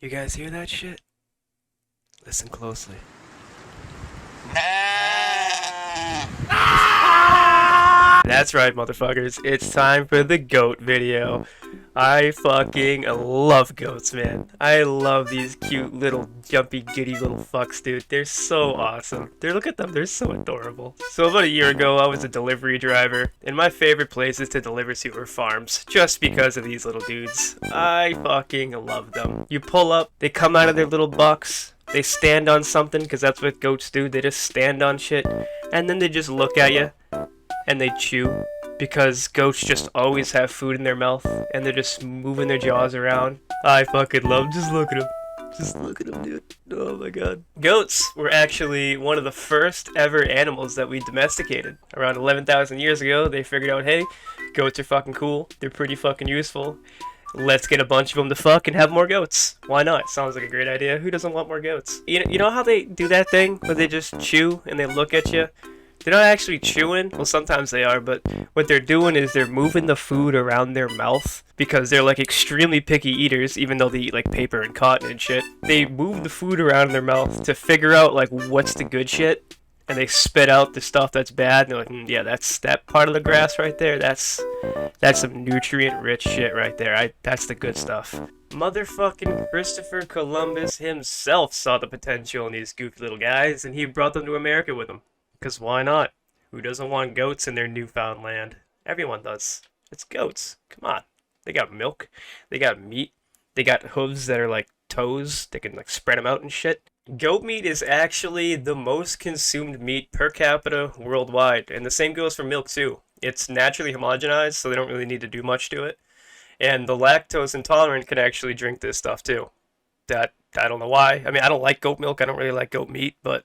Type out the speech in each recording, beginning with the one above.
You guys hear that shit? Listen closely. That's right, motherfuckers. It's time for the goat video. I fucking love goats, man. I love these cute little jumpy giddy little fucks, dude. They're so awesome. Look at them, they're so adorable. So about a year ago, I was a delivery driver, and my favorite places to deliver to were farms, just because of these little dudes. I fucking love them. You pull up, they come out of their little box, they stand on something, because that's what goats do. They just stand on shit, and then they just look at you, and they chew, because goats just always have food in their mouth and they're just moving their jaws around. I fucking love them. Just look at them. Just look at them, dude. Oh my god. Goats were actually one of the first ever animals that we domesticated. Around 11,000 years ago, they figured out, hey, goats are fucking cool. They're pretty fucking useful. Let's get a bunch of them to fuck and have more goats. Why not? Sounds like a great idea. Who doesn't want more goats? You know how they do that thing where they just chew and they look at you? They're not actually chewing. Well, sometimes they are, but what they're doing is they're moving the food around their mouth because they're like extremely picky eaters, even though they eat like paper and cotton and shit. They move the food around in their mouth to figure out like what's the good shit, and they spit out the stuff that's bad. And they're like, yeah, that's that part of the grass right there. That's some nutrient-rich shit right there. That's the good stuff. Motherfucking Christopher Columbus himself saw the potential in these goofy little guys, and he brought them to America with him. Because why not? Who doesn't want goats in their newfound land? Everyone does. It's goats. Come on. They got milk. They got meat. They got hooves that are like toes. They can like spread them out and shit. Goat meat is actually the most consumed meat per capita worldwide. And the same goes for milk too. It's naturally homogenized, so they don't really need to do much to it. And the lactose intolerant can actually drink this stuff too. That, I don't know why. I mean, I don't like goat milk. I don't really like goat meat, but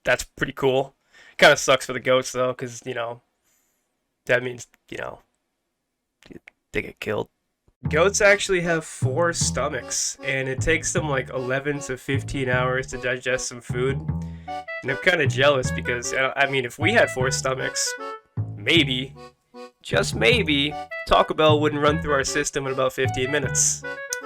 that's pretty cool. Kind of sucks for the goats though, because that means they get killed. Goats actually have 4 stomachs, and it takes them like 11 to 15 hours to digest some food. And I'm kind of jealous because I mean, if we had 4 stomachs, maybe, just maybe, Taco Bell wouldn't run through our system in about 15 minutes.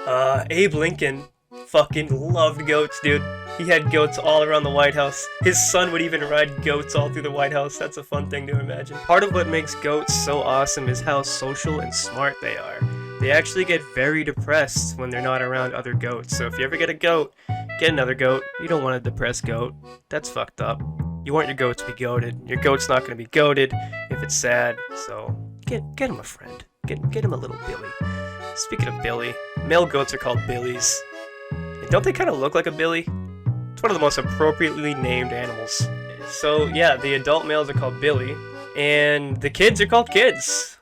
Abe Lincoln fucking loved goats, dude. He had goats all around the White House. His son would even ride goats all through the White House. That's a fun thing to imagine. Part of what makes goats so awesome is how social and smart they are. They actually get very depressed when they're not around other goats. So if you ever get a goat, get another goat. You don't want a depressed goat. That's fucked up. You want your goat to be goated. Your goat's not going to be goated if it's sad. So get him a friend. Get him a little Billy. Speaking of Billy, male goats are called Billies. And don't they kind of look like a Billy? It's one of the most appropriately named animals. So yeah, the adult males are called Billy, and the kids are called Kids.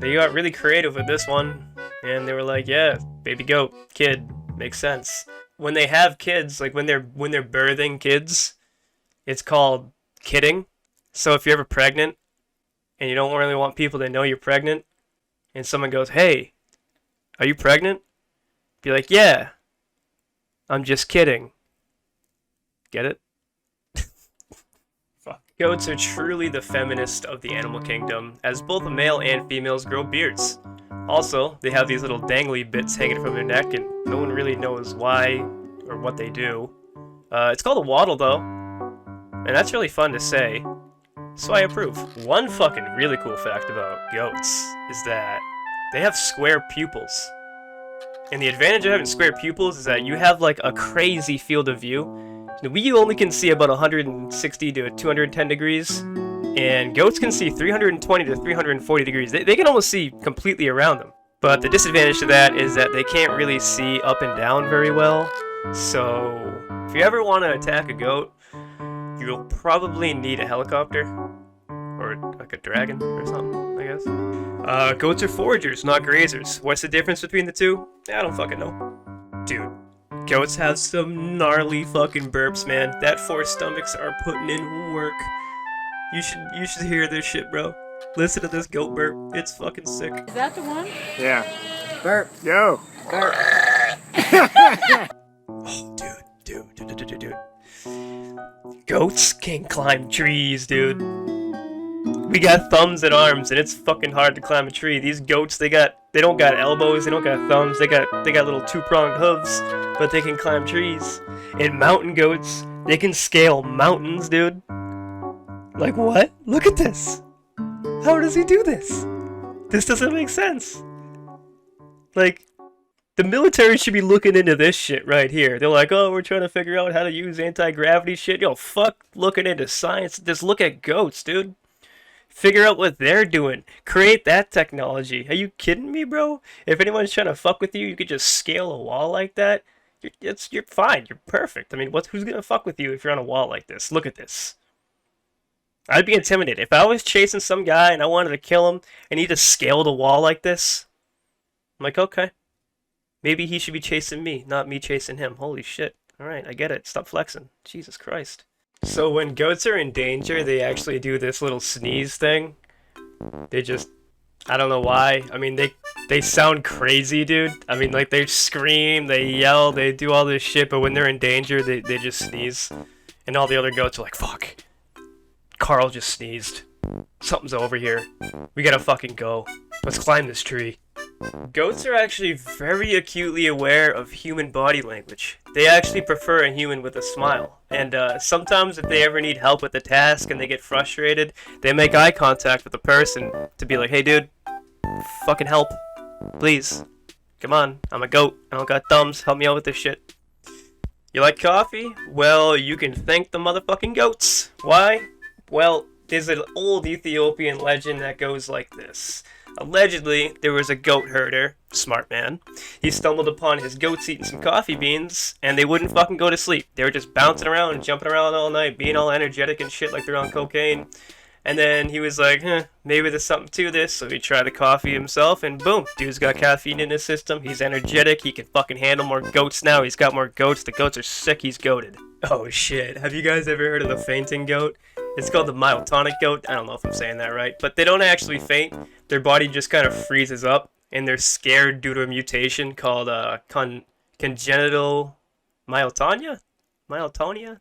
They got really creative with this one, and they were like, yeah, baby goat, kid, makes sense. When they have kids, like when they're birthing kids, it's called kidding. So if you're ever pregnant, and you don't really want people to know you're pregnant, and someone goes, hey, are you pregnant? Be like, yeah, I'm just kidding. Get it? Fuck. Goats are truly the feminist of the animal kingdom, as both male and females grow beards. Also, they have these little dangly bits hanging from their neck, and no one really knows why or what they do. It's called a waddle, though, and that's really fun to say, so I approve. One fucking really cool fact about goats is that they have square pupils. And the advantage of having square pupils is that you have like a crazy field of view. We only can see about 160 to 210 degrees, and goats can see 320 to 340 degrees. They can almost see completely around them. But the disadvantage to that is that they can't really see up and down very well. So if you ever want to attack a goat, you'll probably need a helicopter, or like a dragon or something, I guess. Goats are foragers, not grazers. What's the difference between the two? I don't fucking know. Dude. Goats have some gnarly fucking burps, man. That 4 stomachs are putting in work. You should hear this shit, bro. Listen to this goat burp. It's fucking sick. Is that the one? Yeah. Burp. Yo. Burp. Oh, dude. Goats can climb trees, dude. We got thumbs and arms, and it's fucking hard to climb a tree. These goats, they don't got elbows, they don't got thumbs, they got little two-pronged hooves, but they can climb trees. And mountain goats, they can scale mountains, dude. Like what? Look at this. How does he do this? This doesn't make sense. Like, the military should be looking into this shit right here. They're like, oh, we're trying to figure out how to use anti-gravity shit. Yo, fuck looking into science. Just look at goats, dude. Figure out what they're doing. Create that technology. Are you kidding me, bro? If anyone's trying to fuck with you, you could just scale a wall like that. You're fine. You're perfect. I mean, who's gonna fuck with you if you're on a wall like this? Look at this. I'd be intimidated. If I was chasing some guy and I wanted to kill him and he just scaled a wall like this, I'm like, okay. Maybe he should be chasing me, not me chasing him. Holy shit. Alright, I get it. Stop flexing. Jesus Christ. So when goats are in danger, they actually do this little sneeze thing. They just... I don't know why. I mean, they sound crazy, dude. I mean, like, they scream, they yell, they do all this shit, but when they're in danger, they just sneeze. And all the other goats are like, fuck. Carl just sneezed. Something's over here. We gotta fucking go. Let's climb this tree. Goats are actually very acutely aware of human body language. They actually prefer a human with a smile. And sometimes if they ever need help with a task and they get frustrated, they make eye contact with the person to be like, hey dude, fucking help. Please. Come on, I'm a goat. I don't got thumbs. Help me out with this shit. You like coffee? Well, you can thank the motherfucking goats. Why? Well, there's an old Ethiopian legend that goes like this. Allegedly, there was a goat herder, smart man. He stumbled upon his goats eating some coffee beans, and they wouldn't fucking go to sleep. They were just bouncing around and jumping around all night, being all energetic and shit like they're on cocaine. And then he was like, maybe there's something to this, so he tried the coffee himself, and boom, dude's got caffeine in his system, he's energetic, he can fucking handle more goats now, he's got more goats, the goats are sick, he's goated. Oh shit, have you guys ever heard of the fainting goat? It's called the myotonic goat, I don't know if I'm saying that right, but they don't actually faint, their body just kind of freezes up, and they're scared due to a mutation called congenital myotonia? Myotonia?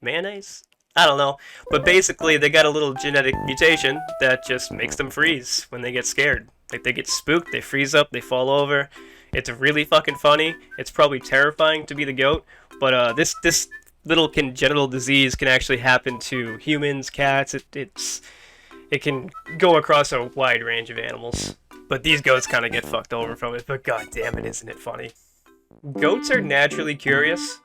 Mayonnaise? I don't know, but basically they got a little genetic mutation that just makes them freeze when they get scared. Like they get spooked, they freeze up, they fall over. It's really fucking funny. It's probably terrifying to be the goat, but this little congenital disease can actually happen to humans, cats. It can go across a wide range of animals. But these goats kind of get fucked over from it. But god damn it, isn't it funny? Goats are naturally curious.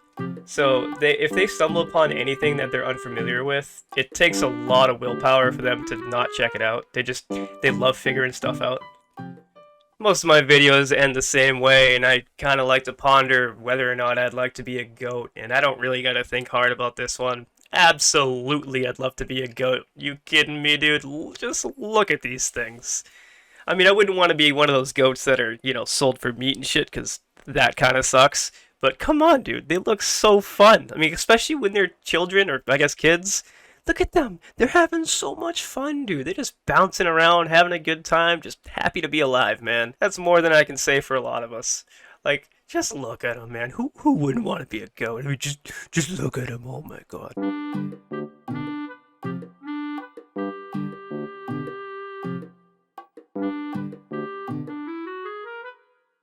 So if they stumble upon anything that they're unfamiliar with, it takes a lot of willpower for them to not check it out. They love figuring stuff out. Most of my videos end the same way, and I kind of like to ponder whether or not I'd like to be a goat, and I don't really gotta think hard about this one. Absolutely, I'd love to be a goat. You kidding me, dude? Just look at these things. I mean, I wouldn't want to be one of those goats that are, sold for meat and shit, because that kind of sucks. But come on, dude, they look so fun. I mean, especially when they're children, or I guess kids. Look at them. They're having so much fun, dude. They're just bouncing around, having a good time, just happy to be alive, man. That's more than I can say for a lot of us. Like, just look at them, man. Who wouldn't want to be a goat? I mean, just look at them. Oh my god.